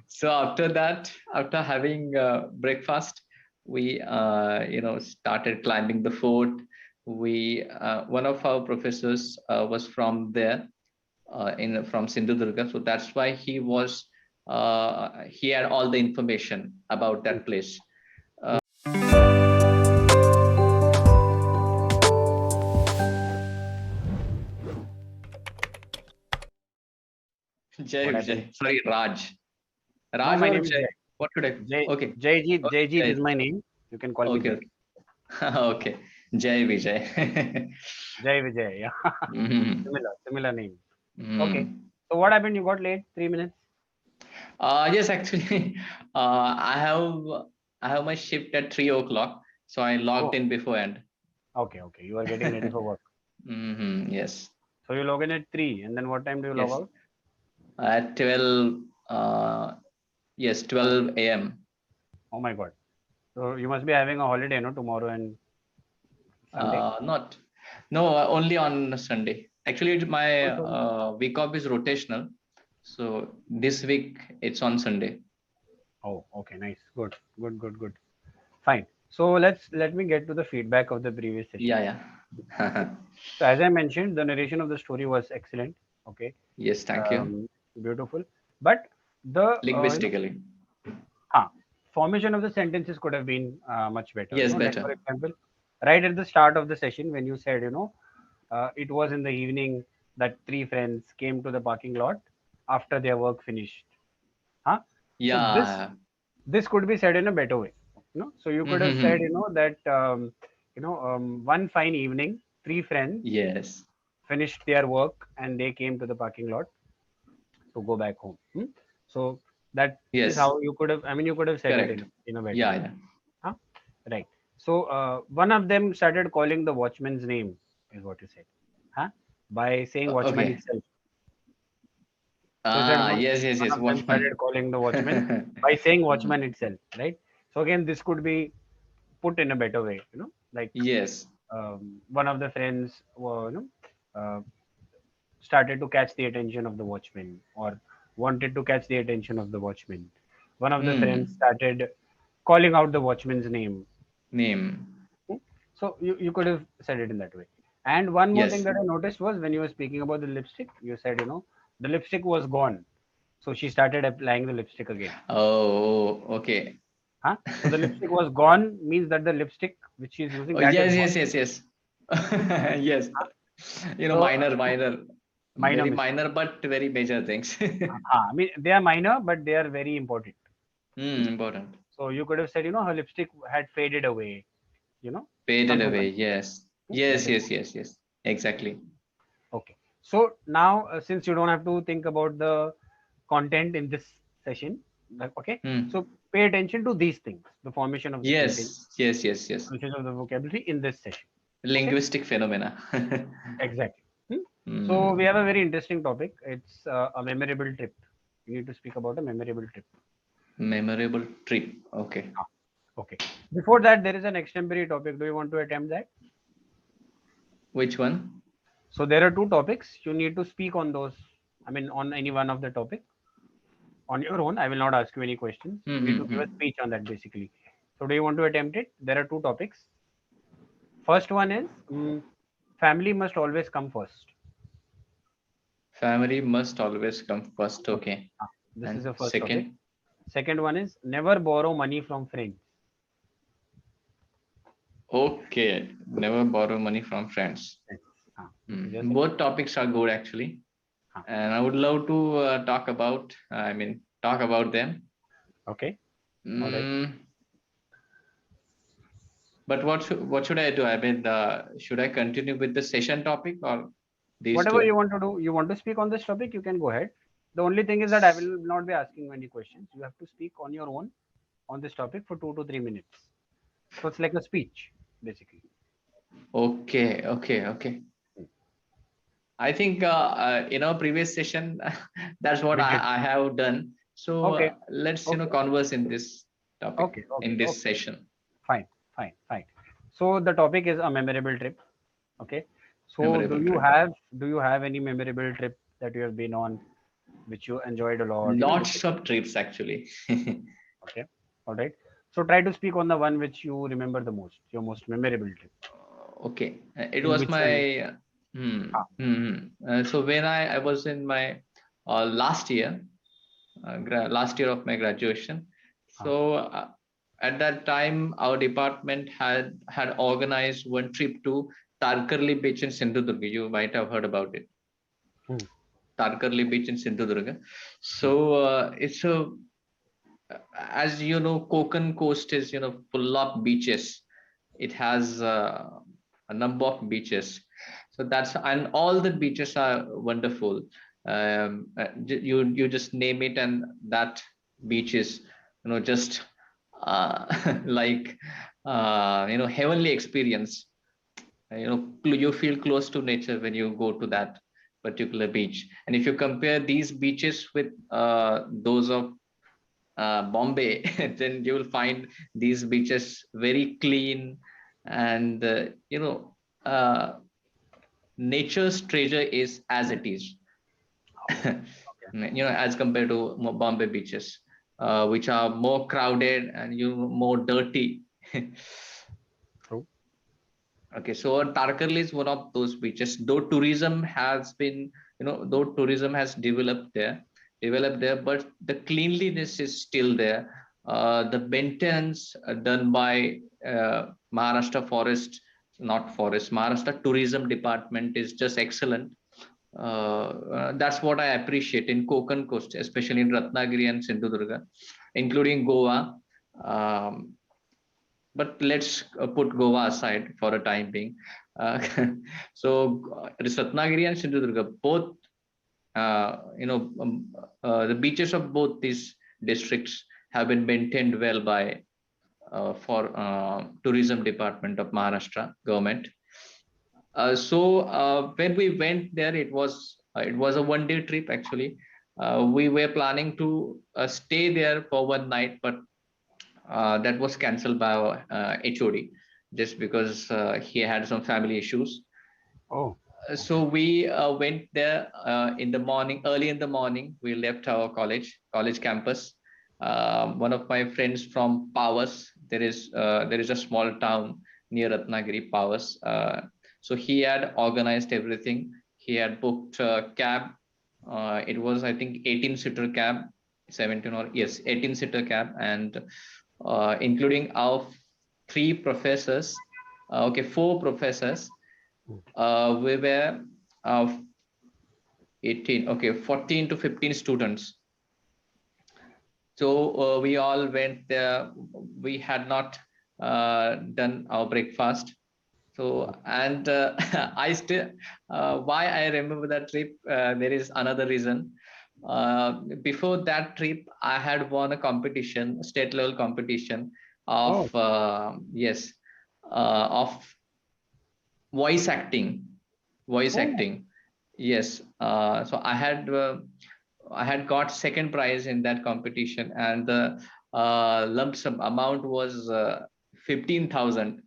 So after that, after having breakfast, we started climbing the fort. We One of our professors was from there, in from Sindhudurga, so that's why he had all the information about that place. Jay What Vijay, happened? sorry, Raj. No, Raj my or name is Jay? Jay. What should I? Okay. Jaijeet. Okay, Jaijeet Jay. is my name. You can call me Okay, Jay. okay. Okay. Jay Vijay. Jai Vijay. Yeah. Mhm. Similar name. Okay. Mhm. So what happened? You got late 3 minutes. Yes, actually, I have my shift at 3 o'clock, so I logged Oh, in beforehand. okay, okay. You are getting ready for work. Yes, So you log in at 3, and then what time do you log yes. out? At 12, yes, Oh, 12 a.m. oh my God. So you must be having a holiday, no, tomorrow and Sunday. Not, no, only on Sunday. Actually, my Oh, sorry. week off is rotational, so this week it's on Sunday. Oh, okay, nice. Good, good, good, good. Fine. So let me get to the feedback of the previous session. Yeah, Okay. yeah. So as I mentioned, the narration of the story was excellent. Okay. Yes, thank you. Um, Beautiful. But the Linguistically, huh, formation of the sentences could have been much better. yes, Like better. for example, right at the start of the session when you said, it was in the evening that three friends came to the parking lot after their work finished. Huh? So Yeah. this could be said in a better way. So you could have said, Mm-hmm. that one fine evening, three friends Yes. finished their work and they came to the parking lot to go back home. So that is Yes. how you could have. I mean, you could have said it Correct. in a better Yeah. way. Yeah. Huh? Right. So one of them started calling the watchman's name, is what you said, huh? By saying watchman Okay. itself. So you said Ah. Yes. Yes. one Yes. of them started Watchman. calling the watchman by saying watchman itself, right? So again, this could be put in a better way, like Yes. one of the friends started to catch the attention of the watchman or wanted to catch the attention of the watchman. One of the friends Hmm. started calling out the watchman's name. Name. Hmm? So you could have said it in that way. And one more thing Yes. that I noticed was when you were speaking about the lipstick, you said, the lipstick was gone. So she started applying the lipstick again. Oh. Okay. Huh? So the lipstick was gone means that the lipstick which she is using, Oh. that is Yes. gone. Yes. Yes. Yes. Yes. Huh? So Minor, minor, minor very mistake. minor, but very major things. I mean, they are minor, but they are very important. Important. So you could have said, her lipstick had faded away, Faded something like away. Yes. that. That Yes. is Yes. Yes. Yes. Exactly. okay. So now, since you don't have to think about the content in this session, okay. Hmm. So pay attention to these things: the formation of the sentence, Yes. Yes. Yes. Yes. usage of the vocabulary in this session. Okay, Linguistic phenomena. exactly. So we Hmm. have a very interesting topic. It's a memorable trip. We need to speak about a memorable trip. Memorable trip. Okay. Ah, okay. Before that, there is an extemporary topic. Do you want to attempt that? Which one? So there are two topics. You need to speak on those. I mean, on any one of the topic on your own. I will not ask you any questions. You need to give a Hmm. speech on that basically. So do you want to attempt it? There are two topics. First one is family must always come first. Family must always come first. Okay. Okay. This is And the first topic. second, Second one is never borrow money from friends. okay. Never borrow money from friends. Friends. This is your second Both topic. topics are good actually, Ah, and I would love to talk about them. okay. All right. Mm, but what should I do? I mean, should I continue with the session topic or these Whatever you two? want to do, you want to speak on this topic, you can go ahead. The only thing is that I will not be asking you any questions. You have to speak on your own on this topic for 2 to 3 minutes. So it's like a speech, basically. Okay, okay, okay. I think in our previous session, that's what We did. I have done. So Okay. let's Okay. converse in this topic Okay. in Okay. this Okay. session. Fine. Fine. Fine. So the topic is a memorable trip. Okay. So Memorable trip. do you have any memorable trip that you have been on? which you enjoyed a lot? Lots of trips actually. Okay. All right. So try to speak on the one which you remember the most, your most memorable trip, Okay, it in was which you enjoyed. my Ah, so when I was in my last year, last year of my graduation. ah. So at that time, our department had organized one trip to Tarkarli Beach in Sindhudurga. You might have heard about it. Hmm, Tarkarli Beach in Sindhudurga. hmm. So it's a, as you know, Konkan coast is full of beaches. It has a number of beaches. So that's, and all the beaches are wonderful. You just name it, and that beach is just like heavenly experience. You feel close to nature when you go to that particular beach. And if you compare these beaches with those of Bombay, then you will find these beaches very clean, and uh, nature's treasure is as it is. Oh, okay. As compared to Bombay beaches, which are more crowded and more dirty. True. Okay, so Tarkarli is one of those beaches. Though tourism has been, though tourism has developed there, but the cleanliness is still there. The maintenance done by Maharashtra Forest, not Forest, Maharashtra Tourism Department is just excellent. That's what I appreciate in Konkan coast, especially in Ratnagiri and Sindhudurga, including Goa. Um, but let's put Goa aside for a time being. Uh, so Ratnagiri and Sindhudurga, both the beaches of both these districts have been maintained well by for tourism department of Maharashtra government. So when we went there, it was a one-day trip actually. We were planning to stay there for one night, but that was cancelled by our HOD just because he had some family issues. Oh, So okay. we went there in the morning, early in the morning. We left our college campus. One of my friends from Powers, there is a small town near Ratnagiri, Powers. So he had organized everything. He had booked a cab. It was, I think, 18-seater cab, 17 or yes, 18-seater cab, and including our three professors. Four professors. Hmm. We were uh, 18, okay, 14 to 15 students. So we all went there. We had not done our breakfast. So, and I still, why I remember that trip, there is another reason. Before that trip, I had won a competition, state level competition Oh, of, yes, of voice acting. Voice oh, acting. Yes. So I had got second prize in that competition, and the lump sum amount was 15,000.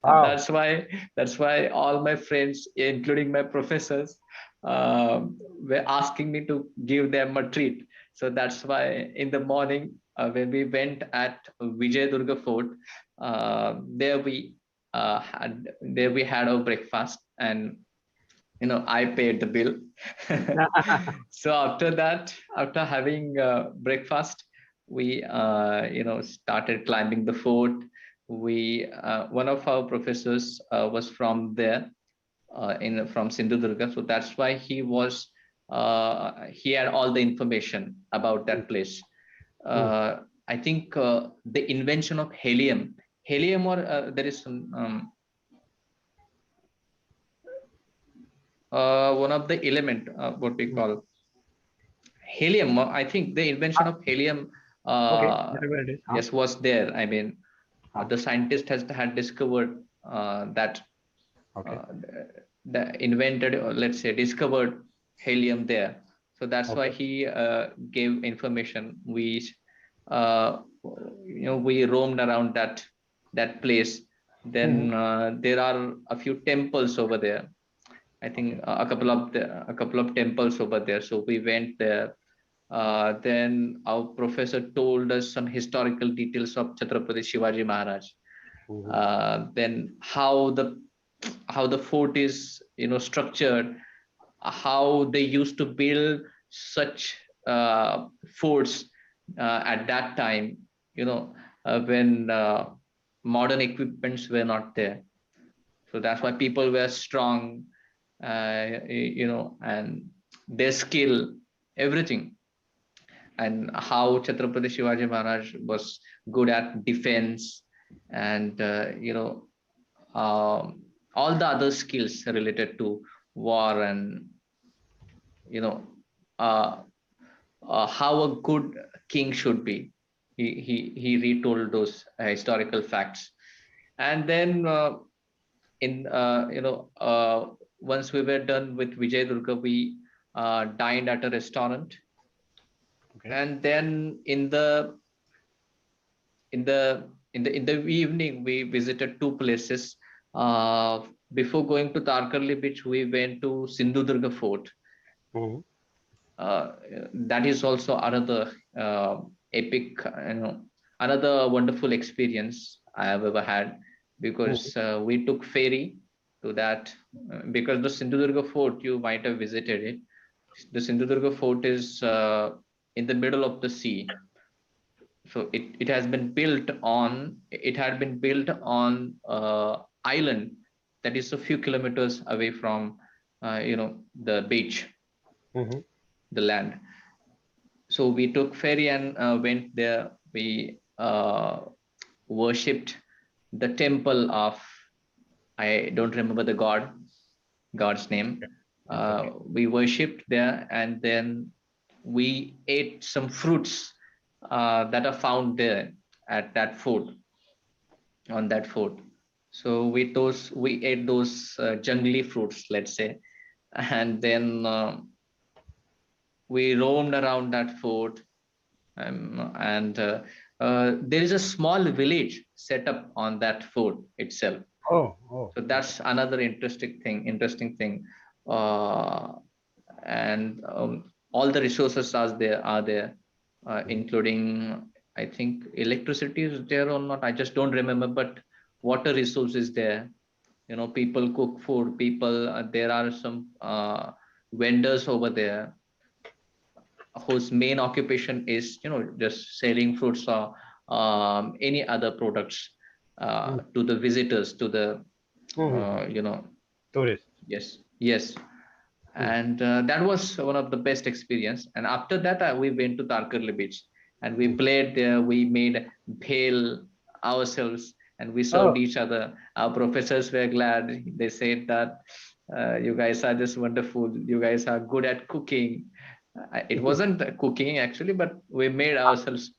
wow. That's why all my friends, including my professors, were asking me to give them a treat. So that's why in the morning, when we went at Vijay Durga Fort, there we had our breakfast, and I paid the bill. So after that, after having breakfast, we started climbing the fort. We One of our professors was from there, in from Sindhudurga, so that's why he had all the information about Hmm, that place. hmm. I think the invention of helium, or there is some one of the element, what we Hmm. call helium. I think the invention of helium, Okay, uh, whatever it is. Huh? yes, was there. I mean, Huh? the scientist had discovered that Okay, uh, the invented, or let's say discovered helium there. So that's why okay. he gave information. Uh, we roamed around that place. Then Hmm. there are a few temples over there. I Okay. think a couple of temples over there. So we went there. Then our professor told us some historical details of Chhatrapati Shivaji Maharaj. Mm-hmm. Then how the fort is, structured, how they used to build such forts at that time, when modern equipments were not there. So that's why people were strong, and their skill, everything, and how Chhatrapati Shivaji Maharaj was good at defense, and all the other skills related to war, and you know uh, how a good king should be. He retold those historical facts, and then in once we were done with Vijay Durga, we dined at a restaurant, Okay. and then in the evening we visited two places. Before going to Tarkarli Beach, we went to Sindhudurga Fort. Mm-hmm. uh, that is also another epic, another wonderful experience I have ever had, Mm-hmm. because we took ferry to that. Because the Sindhudurga Fort, you might have visited it. The Sindhudurga Fort is in the middle of the sea. So it has been built on it had been built on island that is a few kilometers away from the beach, Mm-hmm. the land. So we took ferry and went there. We worshipped the temple of, I don't remember the god's name. It's okay. We worshipped there, and then we ate some fruits that are found there at that fort, on that fort. So we ate those jungly fruits, let's say, and then we roamed around that fort. And there is a small village set up on that fort itself. Oh, oh, So okay. that's another interesting thing. uh, and all the resources are there, Mm-hmm. including, I think, electricity is there or not, I just don't remember, but water resources there. People cook food, people, there are some vendors over there whose main occupation is, just selling fruits or any other products to the visitors, to the Mm-hmm. uh, you know Tourist. yes, yes. Mm-hmm. And that was one of the best experience. And after that, we went to Tarkarli Beach, and we Mm-hmm. played there. We made bhel ourselves, and we served Oh. each other. Our professors were glad. They said that you guys are just wonderful, you guys are good at cooking. It wasn't cooking actually, but we made ourselves.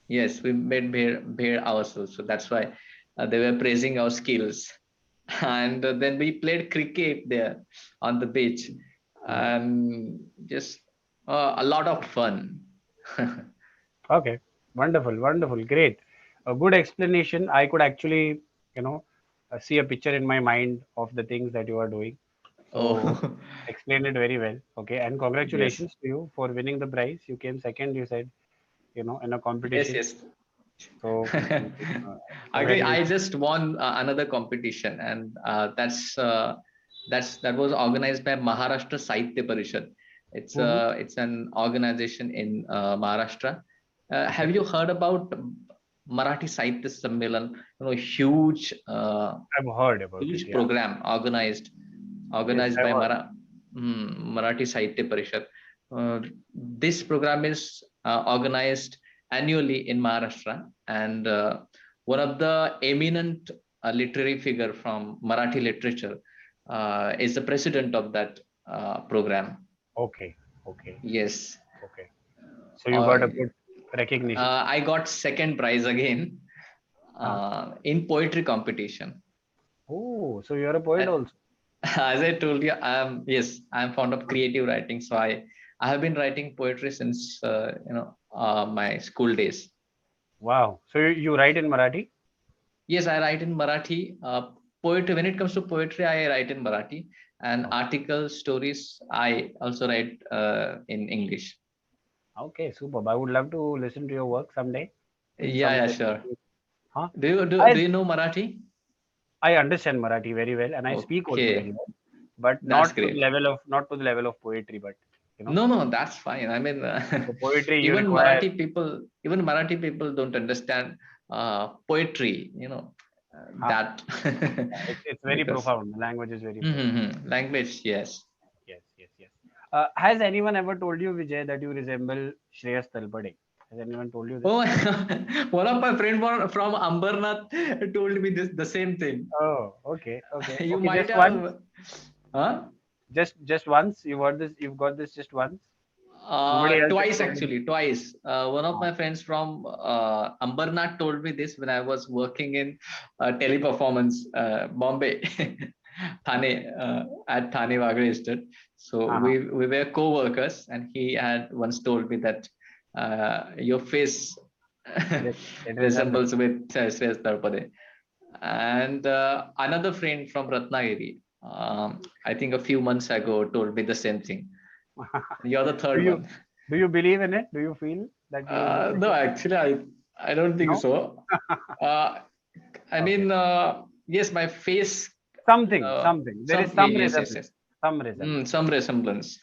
Yes, we made bhel ourselves, so that's why they were praising our skills. And then we played cricket there on the beach, Mm-hmm. and just a lot of fun. Okay. Wonderful. Wonderful. Great. A good explanation. I could actually, you know, see a picture in my mind of the things that you are doing. So Oh. explained it very well. Okay. And Yes, congratulations to you for winning the prize. You came second, you said, in a yes, competition. yes. So uh, Again, I congratulations. just won another competition, and that was organized by Maharashtra Sahitya Parishad. Mm-hmm. It's an organization in Maharashtra. Okay. Have you heard about Marathi Sahitya Sammelan? Huge I've heard about it. huge Yeah. program Yes, organized I've by heard. Marathi Sahitya Parishad. This program is organized annually in Maharashtra, and one of the eminent literary figure from Marathi literature is the president of that program. Okay. Okay. Yes, Okay. So you got uh, a good recognition. I got second prize again Huh? in poetry competition. Oh, so you're a poet And also. as I told you, I'm fond of creative writing, so I have been writing poetry since my school days. Wow. So you write in Marathi? Yes, I write in Marathi. Poetry. When it comes to poetry, I write in Marathi, and article stories I also write in English. Okay, superb. I would love to listen to your work someday. Maybe Yeah, yeah, someday. sure. Huh? Do I you know Marathi? I understand Marathi very well, and I speak also very Okay, well, but that's not to the great. level of poetry. But you know, No, no, that's fine. I mean, for poetry you require. Even Marathi people don't understand poetry. Huh, That it's very because profound. The language is very profound. language, yes. Yes, yes, yes. Has anyone ever told you, Vijay, that you resemble Shreyas Talpade? Has anyone told you this? Oh, one of my friend from Ambernath told me this the same thing. Oh, okay, okay, You okay. might Just once, have, huh? just once. You got this. You've got this just once. Nobody else has Twice told you. actually, twice. One of Ah, my friends from Ambernath told me this when I was working in teleperformance, Bombay, Thane, at Thane Wagre Estate. So uh-huh. we were co-workers, and he had once told me that your face It resembles. resembles with Shreyas Tarpade. And another friend from Ratnagiri, I think a few months ago, told me the same thing. You're the Do third you one. do you believe in it? Do you feel that you look like No, it? actually, I don't think No. so. Uh, I Okay. mean, yes, my face, Something. There is some, yeah, some yes, yes, resemblance. yes, Some resemblance. some resemblance.